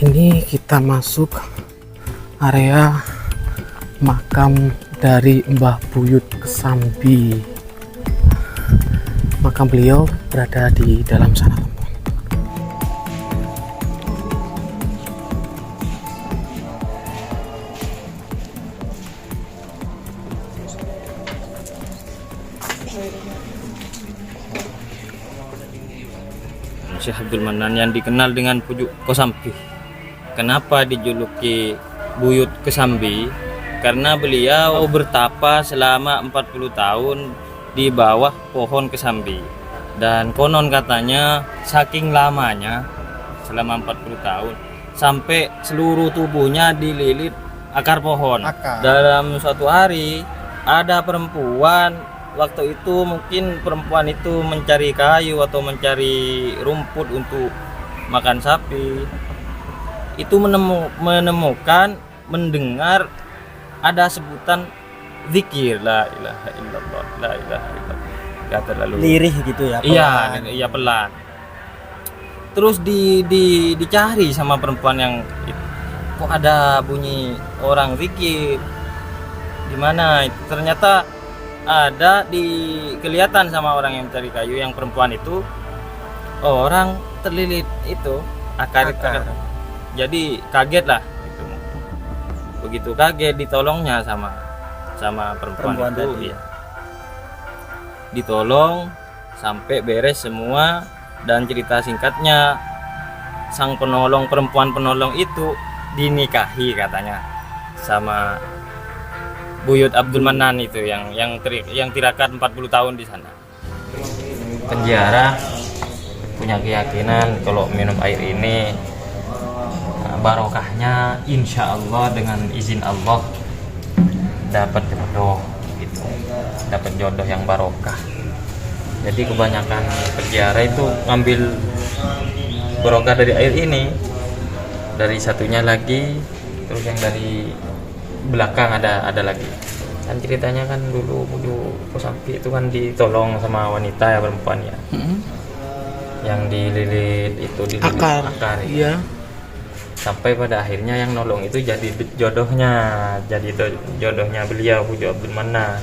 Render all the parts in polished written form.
Ini kita masuk area makam dari Mbah Buyut Kesambi. Makam beliau berada di dalam sana. Syekh Abdul Manan yang dikenal dengan Pujuk Kosambi. Kenapa dijuluki Buyut Kesambi? Karena beliau bertapa selama 40 tahun di bawah pohon kesambi. Dan konon katanya saking lamanya selama 40 tahun sampai seluruh tubuhnya dililit akar pohon. Dalam suatu hari ada perempuan, waktu itu mungkin perempuan itu mencari kayu atau mencari rumput untuk makan sapi. Itu mendengar ada sebutan zikir la ilaha illallah, la ilaha illallah. Gak terlalu lirih gitu ya, pelan. Iya pelan. Terus dicari sama perempuan yang kok ada bunyi orang zikir di mana. Ternyata ada kelihatan sama orang yang mencari kayu, yang perempuan itu orang terlilit itu akar. Jadi kaget lah gitu. Begitu kaget ditolongnya sama perempuan itu tadi. Ya. Ditolong sampai beres semua. Dan cerita singkatnya, sang perempuan penolong itu dinikahi katanya sama Buyut Abdul Manan itu yang tirakat 40 tahun di sana. Penjara punya keyakinan kalau minum air ini barokahnya insya Allah dengan izin Allah dapat jodoh gitu, dapat jodoh yang barokah. Jadi kebanyakan penjara itu ngambil barokah dari air ini, dari satunya lagi, terus yang dari belakang ada lagi. Kan ceritanya kan dulu Buyut Kosambi itu kan ditolong sama wanita ya, perempuan ya, yang dililit Akar ya. Sampai pada akhirnya yang nolong itu jadi jodohnya beliau Pujuk Abdul Manan.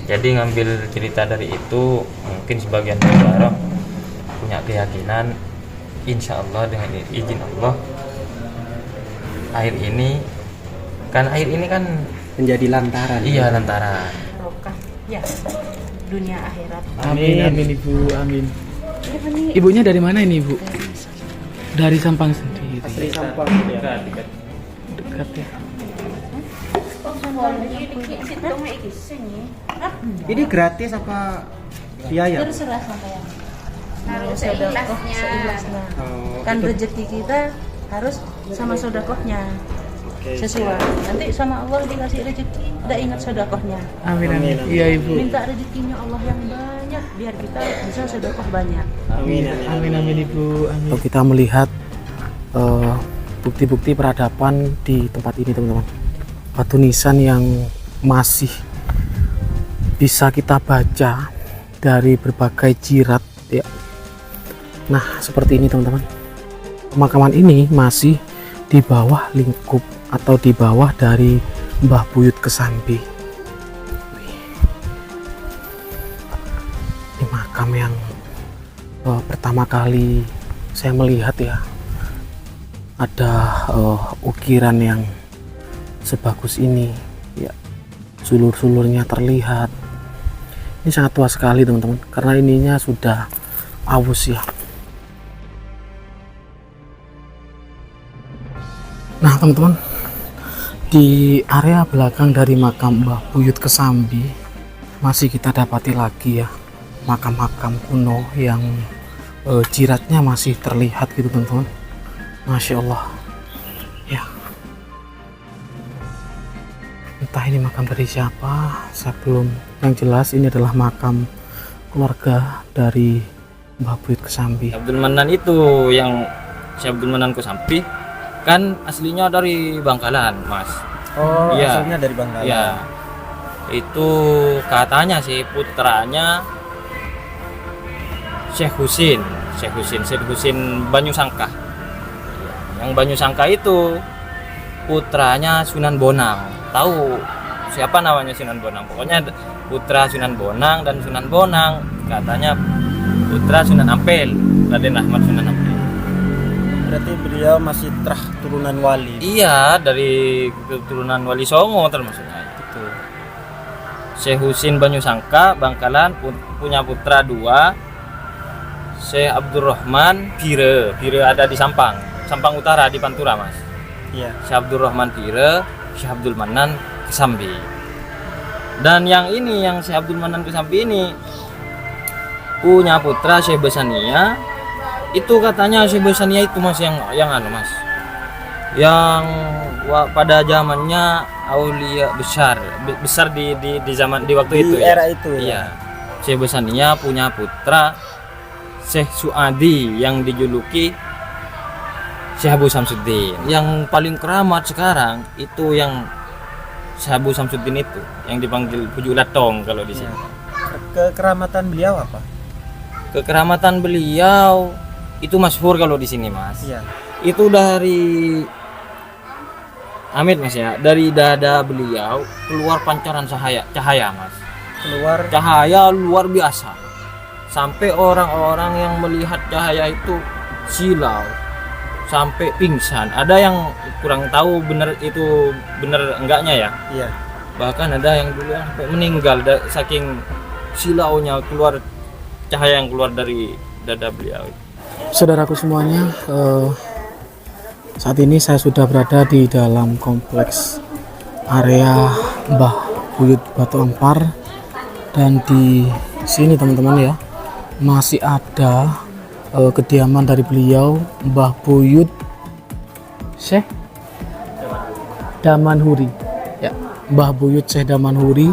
Jadi ngambil cerita dari itu, mungkin sebagian penjara punya keyakinan insya Allah dengan izin Allah air ini kan menjadi lantaran. Iya, lantaran. Barokah ya dunia akhirat. Amin Ibu, amin. Ibunya dari mana ini Ibu? Dari Sampang sendiri. Asli Sampang ya. Dekat ya. Ini gratis apa biaya? Terserah sampean. Harus Seikhlasnya. Kan rezeki kita harus sama sodakohnya sesuai. Nanti sama Allah dikasih rezeki, tidak ingat sodakohnya. Amin. Iya Ibu. Minta rezekinya Allah yang banyak biar kita bisa sodakoh banyak. Amin Ibu. Amin. Kalau kita melihat bukti-bukti peradaban di tempat ini teman-teman, batu nisan yang masih bisa kita baca dari berbagai jirat ya. Nah seperti ini teman-teman, pemakaman ini masih di bawah lingkup atau di bawah dari Mbah Buyut Kesambi. Ini makam yang pertama kali saya melihat ya, ada ukiran yang sebagus ini ya, sulur-sulurnya terlihat. Ini sangat tua sekali teman-teman, karena ininya sudah awus ya. Nah teman-teman, di area belakang dari makam Mbah Buyut Kesambi masih kita dapati lagi ya makam-makam kuno yang jiratnya masih terlihat gitu teman-teman. Masya Allah ya. Entah ini makam dari siapa, saya belum. Yang jelas ini adalah makam keluarga dari Mbah Buyut Kesambi. Abdul Manan itu yang Syekh Abdul Manan Kosambi kan aslinya dari Bangkalan, Mas. Oh, iya. Asalnya dari Bangkalan. Iya. Itu katanya sih putranya Syekh Husin Banyu Sangkah. Yang Banyu Sangka itu putranya Sunan Bonang. Tahu siapa namanya Sunan Bonang? Pokoknya putra Sunan Bonang, dan Sunan Bonang katanya putra Sunan Ampel, Raden Ahmad Sunan Ampel. Berarti beliau masih turunan wali. Iya, dari keturunan Wali Songo termasuknya itu. Syekh Husin Banyu Sangka Bangkalan punya putra 2, Syekh Abdurrahman Pire ada di Sampang Utara di Pantura, Mas. Iya. Syekh Abdurrahman Pire, Syekh Abdul Manan Kesambi. Dan yang ini, yang Syekh Abdul Manan Kesambi ini punya putra Syekh Besania. Itu katanya Syekh Besania itu, Mas, yang anu, Mas, yang pada zamannya aulia besar di zaman di waktu itu, era ya? itu ya. Iya. Syekh Besania punya putra Syekh Suadi yang dijuluki Syekh Abu Samsuddin. Yang paling keramat sekarang itu yang Syekh Abu Samsuddin itu, yang dipanggil Pujuk Latong kalau di sini. Kekeramatan beliau apa? Kekeramatan beliau itu masyhur kalau di sini, Mas. Iya. Itu dari Amit, Mas, ya. Dari dada beliau keluar pancaran cahaya, Mas. Keluar Cahaya luar biasa. Sampai orang-orang yang melihat cahaya itu silau, sampai pingsan. Ada yang kurang tahu benar itu benar enggaknya ya. Iya. Bahkan ada yang dulu yang sampai meninggal saking silaunya keluar cahaya yang keluar dari dada beliau. Saudaraku semuanya, saat ini saya sudah berada di dalam kompleks area Mbah Buyut Batu Ampar, dan di sini teman-teman ya masih ada kediaman dari beliau, Mbah Buyut Syekh Damanhuri ya. Mbah Buyut Syekh Damanhuri,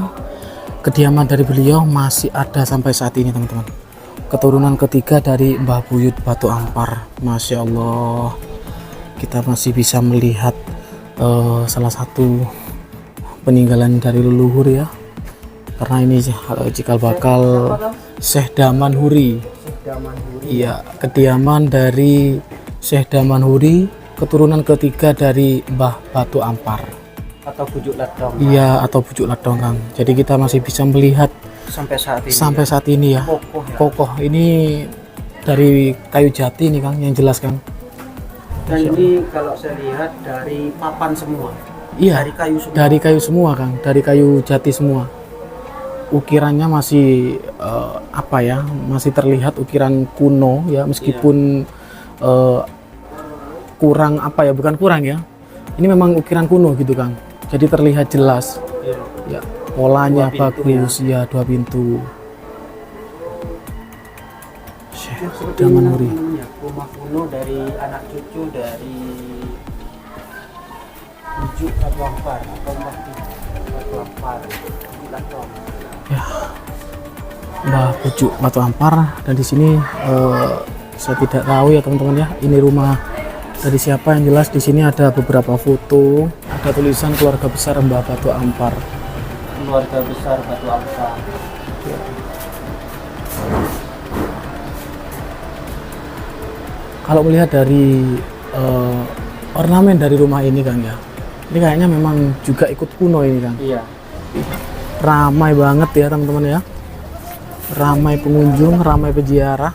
kediaman dari beliau masih ada sampai saat ini, teman-teman. Keturunan ketiga dari Mbah Buyut Batu Ampar. Masya Allah, kita masih bisa melihat salah satu peninggalan dari leluhur ya, karena ini cikal bakal Syekh Damanhuri. Iya, kediaman dari Syekh Damanhuri, keturunan ketiga dari Mbah Batu Ampar atau Pujuk Latong. iya, atau Pujuk Latong, Kang. Jadi kita masih bisa melihat sampai saat ini ya. kokoh ya. Kokoh ini dari kayu jati nih, Kang, yang jelas, Kang. Dan ini kalau saya lihat dari papan semua. Iya, Dari kayu semua. dari kayu semua, Kang, dari kayu jati semua. Ukirannya masih apa ya, masih terlihat ukiran kuno ya, meskipun kurang apa ya, bukan kurang ya, ini memang ukiran kuno gitu, Kang. Jadi terlihat jelas ya, polanya bagus ya, 2 pintu. Syekh Damanhuri. Rumah kuno dari anak cucu dari Pujuk Batu Ampar atau Mbah Batu Ampar, Pujuk Latong. Ya, Mbah Pujuk Batu Ampar. Dan di sini saya tidak tahu ya, teman-teman ya, ini rumah dari siapa. Yang jelas di sini ada beberapa foto, ada tulisan keluarga besar Mbah Batu Ampar. Keluarga besar Batu Ampar. Kalau melihat dari ornamen dari rumah ini, Kang ya, ini kayaknya memang juga ikut kuno ini, Kang. Iya. Ramai banget ya, teman-teman ya, ramai pengunjung, ramai peziarah.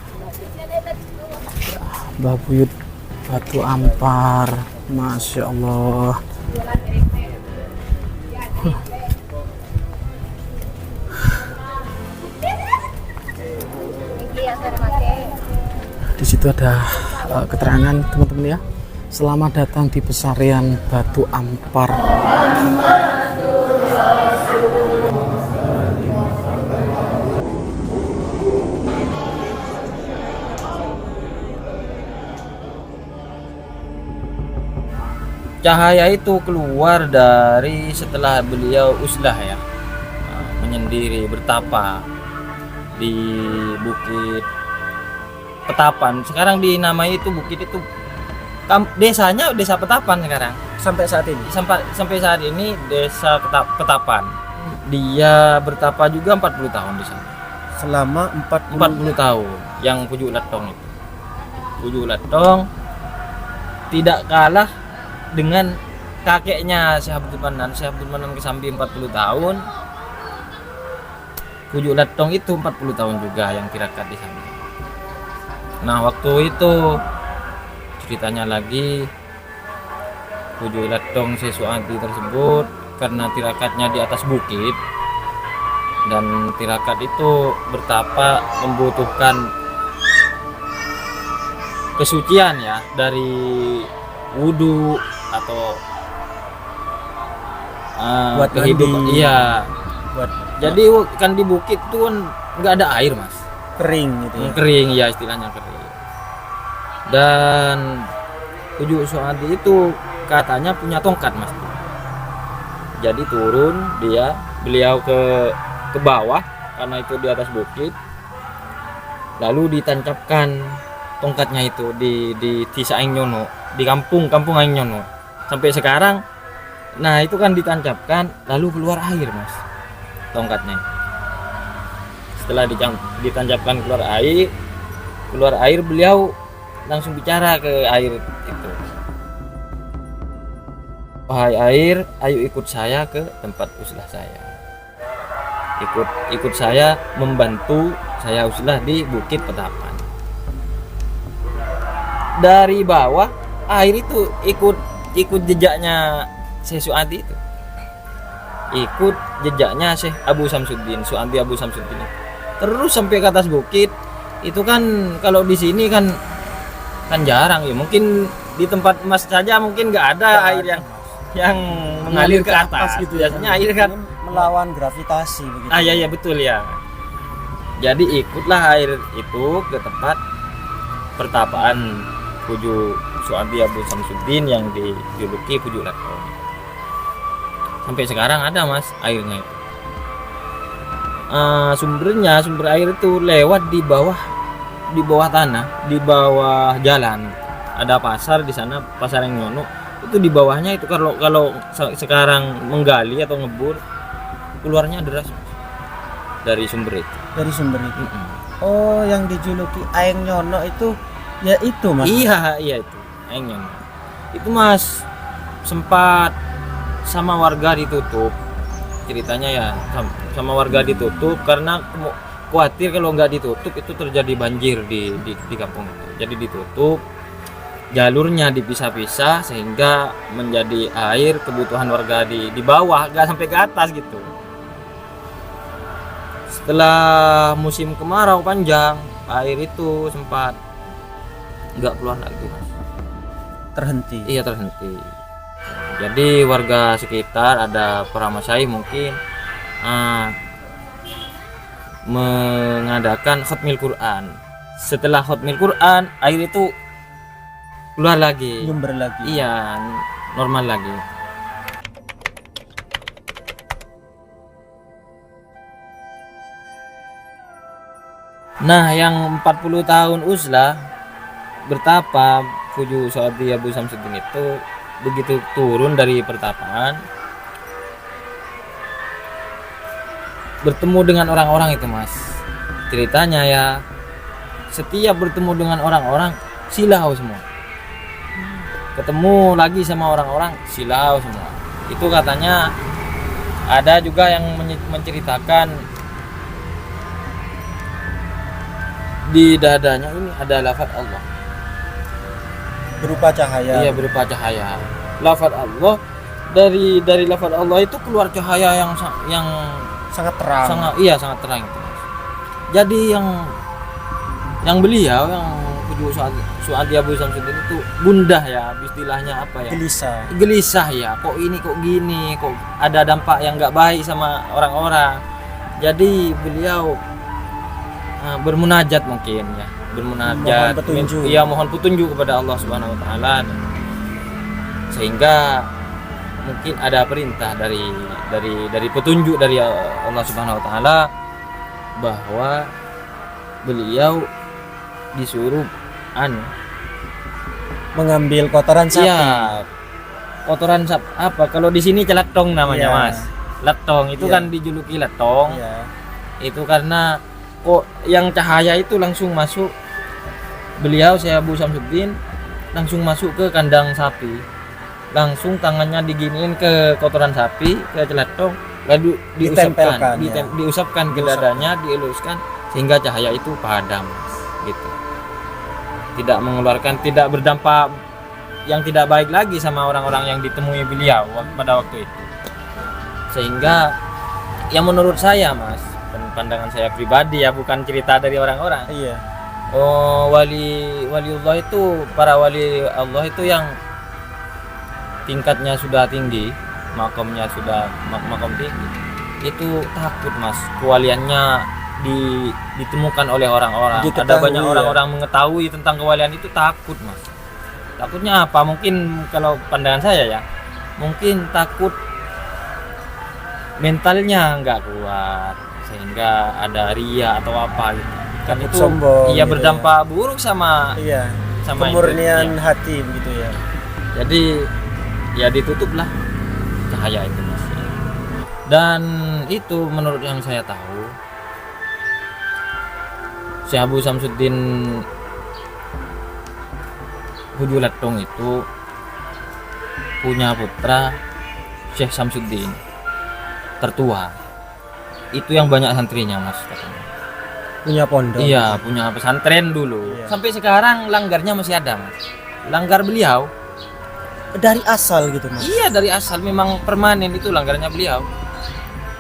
Mbah Buyut Batu Ampar, Masya Allah. Di situ ada keterangan, teman-teman ya. Selamat datang di Pesarian Batu Ampar. Cahaya itu keluar dari setelah beliau uslah ya, menyendiri bertapa di Bukit Petapan. Sekarang dinamai itu bukit itu, desanya Desa Petapan sekarang. Sampai saat ini. Sampai saat ini Desa Petapan. Dia bertapa juga 40 tahun di sana. Selama 40 tahun yang Pujuk Latong itu. Pujuk Latong tidak kalah dengan kakeknya Syekh Abdul Manan. Syekh Abdul Manan Kesambi 40 tahun, Pujuk Latong itu 40 tahun juga yang tirakat di sana. Nah waktu itu ceritanya lagi, Pujuk Latong Syekh Suadi tersebut karena tirakatnya di atas bukit, dan tirakat itu bertapa membutuhkan kesucian ya, dari wudhu atau Buat kehidupan. mandi. Iya. Buat Jadi kan di bukit tuh kan nggak ada air mas, kering gitu ya. kering ya, istilahnya kering. Dan Pujuk Suadi itu katanya punya tongkat mas. Jadi turun beliau ke bawah karena itu di atas bukit, lalu ditancapkan tongkatnya itu di Desa Aing Nyono, di kampung Aing Nyono sampai sekarang. Nah itu kan ditancapkan lalu keluar air mas, tongkatnya. Setelah ditancapkan keluar air, beliau langsung bicara ke air itu, wahai air, ayo ikut saya ke tempat uzlah saya, ikut saya membantu saya uzlah di Bukit Petapan. Dari bawah air itu ikut jejaknya Syekh Suadi itu, ikut jejaknya Syekh Abu Samsuddin, Suadi Abu Samsuddin itu. Terus sampai ke atas bukit. Itu kan kalau di sini kan jarang ya, mungkin di tempat Mas saja mungkin nggak ada air yang mengalir ke atas gitu ya. biasanya air kan Melawan gravitasi begitu. iya betul ya. Jadi ikutlah air itu ke tempat pertapaan Pujuk Suadi Abu Samsuddin yang dijuluki Pujuk Latong. Sampai sekarang ada mas airnya itu. Sumber air itu lewat di bawah tanah, di bawah jalan. Ada pasar di sana, pasar yang Nyono. Itu di bawahnya itu kalau sekarang menggali atau ngebur, keluarnya deras mas, dari sumber itu. Dari sumber itu. Oh, yang dijuluki Aing Nyono itu ya itu mas. Iya itu Aing Nyono. Itu mas sempat sama warga ditutup, ceritanya ya, sama warga ditutup karena khawatir kalau nggak ditutup itu terjadi banjir di kampung itu. Jadi ditutup, jalurnya dipisah-pisah sehingga menjadi air kebutuhan warga di bawah, nggak sampai ke atas gitu. Setelah musim kemarau panjang, air itu sempat nggak keluar lagi mas. Terhenti. Iya terhenti. Jadi warga sekitar ada para masyayikh mungkin mengadakan khatmil Quran. Setelah khatmil Quran, air itu keluar lagi. Sumber lagi. Iya, normal lagi. Nah, yang 40 tahun uzlah bertapa Pujuk Suadi Abu Samsuddin itu begitu turun dari pertapaan, bertemu dengan orang-orang itu mas. Ceritanya ya, setiap bertemu dengan orang-orang silau semua, ketemu lagi sama orang-orang silau semua. Itu katanya ada juga yang menceritakan di dadanya ini ada lafaz Allah Berupa cahaya. Iya berupa cahaya. Lafaz Allah, dari lafaz Allah itu keluar cahaya yang Sangat terang. sangat terang itu. Jadi yang beliau yang Pujuk Suadi Abu Samsuddin itu gundah ya, istilahnya apa ya? Gelisah ya. Kok ini kok gini, kok ada dampak yang nggak baik sama orang-orang. Jadi beliau bermunajat mungkin ya, bermunajat, Mohon petunjuk. Iya mohon petunjuk kepada Allah Subhanahu Wa Taala, sehingga mungkin ada perintah dari petunjuk dari Allah Subhanahu Wa Taala bahwa beliau disuruh mengambil kotoran sapi. Iya, kotoran apa? Kalau di sini celatong namanya Iya. mas. Latong itu Iya. kan dijuluki latong. Iya. Itu karena kok yang cahaya itu langsung masuk beliau Syekh Abu Samsuddin langsung masuk ke kandang sapi, langsung tangannya diginiin ke kotoran sapi, ke celetong, lalu diusapkan, Ditempelkan, ya. diusapkan ke dadanya, dieluskan sehingga cahaya itu padam, gitu. Tidak mengeluarkan, tidak berdampak yang tidak baik lagi sama orang-orang yang ditemui beliau pada waktu itu. Sehingga yang menurut saya, Mas, pandangan saya pribadi ya, bukan cerita dari orang-orang. Iya. Oh, waliullah itu, para wali Allah itu yang tingkatnya sudah tinggi, makamnya sudah makam tinggi, itu takut, Mas, kewaliannya ditemukan oleh orang-orang. Ada Diketahui, banyak ya. orang-orang mengetahui tentang kewalian itu, takut, Mas. Takutnya apa? Mungkin kalau pandangan saya ya, mungkin takut mentalnya nggak kuat sehingga ada ria atau apa gitu. Kan Takut itu sombong iya gitu berdampak buruk sama Iya. sama Kemurnian itu, iya. hati begitu ya. Jadi ya ditutuplah cahaya itu, Mas. Dan itu menurut yang saya tahu, Syekh Abu Samsuddin Hujulatong itu punya putra Syekh Samsuddin tertua. Itu yang banyak santrinya, Mas, katanya. Punya pondok. Iya, punya pesantren dulu. Iya. Sampai sekarang langgarnya masih ada, Mas. Langgar beliau. Dari asal gitu, Mas. Iya, dari asal memang permanen itu langgarnya beliau.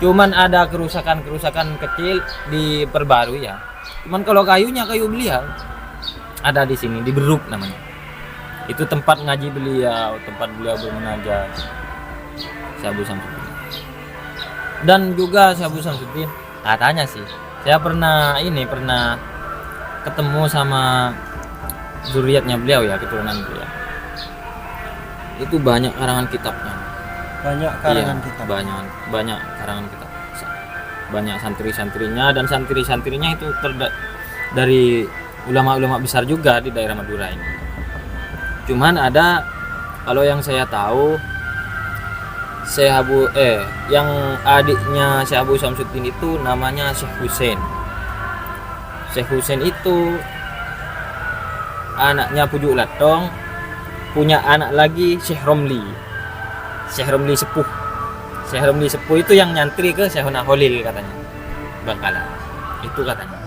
Cuman ada kerusakan-kerusakan kecil diperbarui ya. Cuman kalau kayunya kayu beliau. Ada di sini, di Beruk namanya. Itu tempat ngaji beliau, tempat beliau bermunajat. Syekh Abu Samsuddin. Dan juga Syekh Abu Samsuddin, katanya sih, saya pernah ketemu sama zuriatnya beliau ya, keturunan beliau. Itu banyak karangan kitabnya. Banyak karangan Iya, kitab. banyak karangan kitab. Banyak santri-santrinya, dan santri-santrinya itu dari ulama-ulama besar juga di daerah Madura ini. Cuman ada, kalau yang saya tahu, yang adiknya Syekh Abu Samsuddin itu namanya Syekh Husain. Syekh Husain itu anaknya Pujuk Latong, punya anak lagi Syekh Romli. Syekh Romli sepuh. Syekh Romli sepuh itu yang nyantri ke Syekhuna Holil katanya. Bangkalan. Itu katanya.